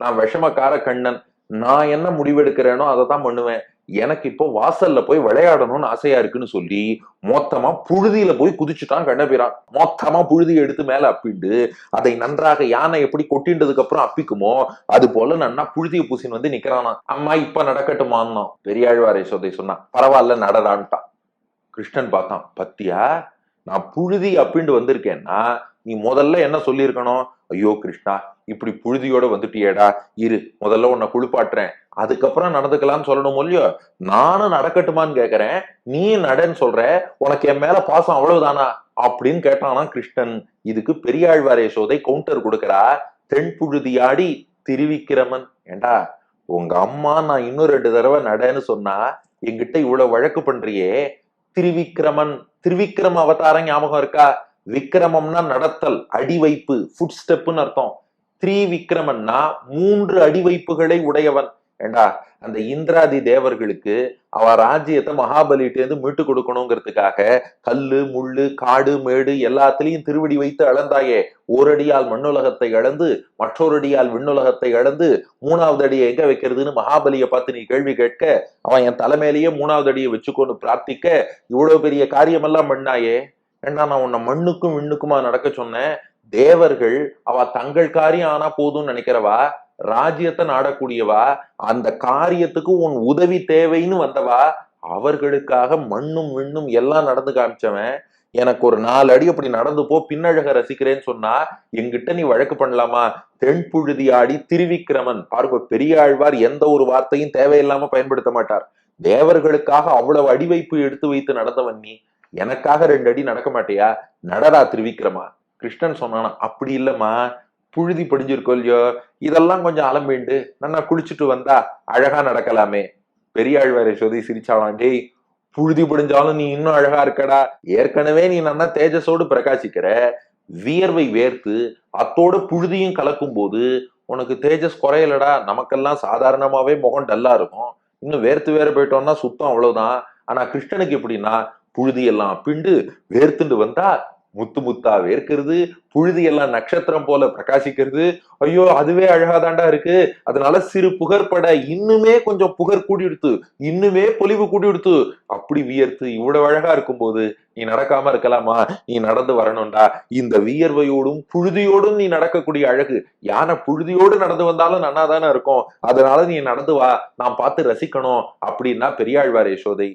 நான் விஷமக்கார கண்ணன். நான் என்ன முடிவெடுக்கிறேனோ அதை தான் பண்ணுவேன். எனக்கு இப்போ வாசல்ல போய் விளையாடணும்னு ஆசையா இருக்குன்னு சொல்லி மொத்தமா புழுதியில போய் குதிச்சுட்டான் கண்ணபிரான். மொத்தமா புழுதியை எடுத்து மேல அப்பிண்டு அதை நன்றாக யானை எப்படி கொட்டின்றதுக்கு அப்புறம் அப்பிக்குமோ அது போல நன்னா புழுதிய பூசின்னு வந்து நிக்கிறானா. அம்மா இப்ப நடக்கட்டுமான்னா பெரியாழ்வார் யசோதை சொன்னா பரவாயில்ல நடடான்ட்டான். கிருஷ்ணன் பார்த்தான், பத்தியா நான் புழுதி அப்பிண்டு வந்திருக்கேன்னா நீ முதல்ல என்ன சொல்லியிருக்கணும்? ஐயோ கிருஷ்ணா இப்படி புழுதியோட வந்துட்டியேடா, இரு முதல்ல உன்னை குளிப்பாட்டுறேன் அதுக்கப்புறம் நடந்துக்கலாம்னு சொல்லணும் இல்லையோ. நானும் நடக்கட்டுமான்னு கேக்குறேன், நீ நடன்னு சொல்ற, உனக்கு என் மேல பாசம் அவ்வளவுதானா அப்படின்னு கேட்டானா கிருஷ்ணன். இதுக்கு பெரியாழ்வார் யசோதை கவுண்டர் கொடுக்கிறா, தென் புழுதியாடி திருவிக்கிரமன். ஏண்டா உங்க அம்மா நான் இன்னும் 2 தடவை நடன்னு சொன்னா என்கிட்ட இவ்வளவு வழக்கு பண்றியே. திரிவிக்ரமன், திரிவிக்ரம அவதாரம் ஞாபகம் இருக்கா? விக்ரமம்னா நடத்தல், அடி வைப்பு, ஃபுட் ஸ்டெப்னு அர்த்தம். திரிவிக்ரமன்னா 3 அடி வைப்புகளை உடையவன். ஏண்டா அந்த இந்திராதி தேவர்களுக்கு அவ ராஜ்யத்தை மகாபலிட்டு இருந்து மீட்டு கொடுக்கணுங்கிறதுக்காக கல்லு முள்ளு காடு மேடு எல்லாத்திலையும் திருவடி வைத்து அளந்தாயே. ஓரடியால் மண்ணுலகத்தை அளந்து மற்றொரு அடியால் விண்ணுலகத்தை அளந்து 3வது அடியை எங்க வைக்கிறதுன்னு மகாபலியை பார்த்து நீ கேள்வி கேட்க அவன் என் தலைமையிலேயே 3வது அடியை வச்சுக்கொண்டு பிரார்த்திக்க இவ்வளவு பெரிய காரியமெல்லாம் பண்ணாயே. ஏண்டா நான் உன்னை மண்ணுக்கும் விண்ணுக்குமா நடக்க சொன்னேன். தேவர்கள் அவ தங்கள் காரியம் ஆனா போதும்னு நினைக்கிறவா, ராஜ்யத்தை நாடக்கூடியவா, அந்த காரியத்துக்கு உன் உதவி தேவைன்னு வந்தவா, அவர்களுக்காக மண்ணும் விண்ணும் எல்லாம் நடந்து காமிச்சவன். எனக்கு ஒரு 4 அடி அப்படி நடந்து போ பின்னழக ரசிக்கிறேன்னு சொன்னா எங்கிட்ட நீ வழக்கு பண்ணலாமா? தென்புழுதி ஆடி திருவிக்கிரமன். பாருங்க பெரியாழ்வார் எந்த ஒரு வார்த்தையும் தேவையில்லாம பயன்படுத்த மாட்டார். தேவர்களுக்காக அவ்வளவு அடிவைப்பு எடுத்து வைத்து நடந்தவன் நீ எனக்காக 2 அடி நடக்க மாட்டியா? நடடா திருவிக்கிரமா. கிருஷ்ணன் சொன்னானா, அப்படி இல்லம்மா, புழுதி படிஞ்சிருக்கோ இல்லையோ இதெல்லாம் கொஞ்சம் அலம்பிண்டு நான் குளிச்சுட்டு வந்தா அழகா நடக்கலாமே. பெரியாழ்வாரை சொல்லி சிரிச்சாலாம், டேய் புழுதி படிஞ்சாலும் நீ இன்னும் அழகா இருக்கடா. ஏற்கனவே நீ நல்லா தேஜஸோடு பிரகாசிக்கிற, வியர்வை வேர்த்து அத்தோட புழுதியும் கலக்கும் போது உனக்கு தேஜஸ் குறையலடா. நமக்கெல்லாம் சாதாரணமாவே முகம் டல்லா இருக்கும், இன்னும் வேர்த்து வேற போயிட்டோம்னா சுத்தம் அவ்வளவுதான். ஆனா கிருஷ்ணனுக்கு எப்படின்னா புழுதி எல்லாம் பிண்டு வேர்த்துண்டு வந்தா முத்து முத்தா வேர்க்கிறது, புழுதி எல்லாம் நட்சத்திரம் போல பிரகாசிக்கிறது. ஐயோ அதுவே அழகாதாண்டா இருக்கு. அதனால சிறு புகற்பட இன்னுமே கொஞ்சம் புகர் கூடி எடுத்து இன்னுமே பொலிவு கூடி எடுத்து அப்படி வியர்த்து இவ்வளவு அழகா இருக்கும் போது நீ நடக்காம இருக்கலாமா? நீ நடந்து வரணும்டா. இந்த வியர்வையோடும் புழுதியோடும் நீ நடக்கக்கூடிய அழகு, யானை புழுதியோடு நடந்து வந்தாலும் நன்னாதானே இருக்கும். அதனால நீ நடந்து வா, நான் பார்த்து ரசிக்கணும் அப்படின்னா பெரியாழ்வார் யசோதை.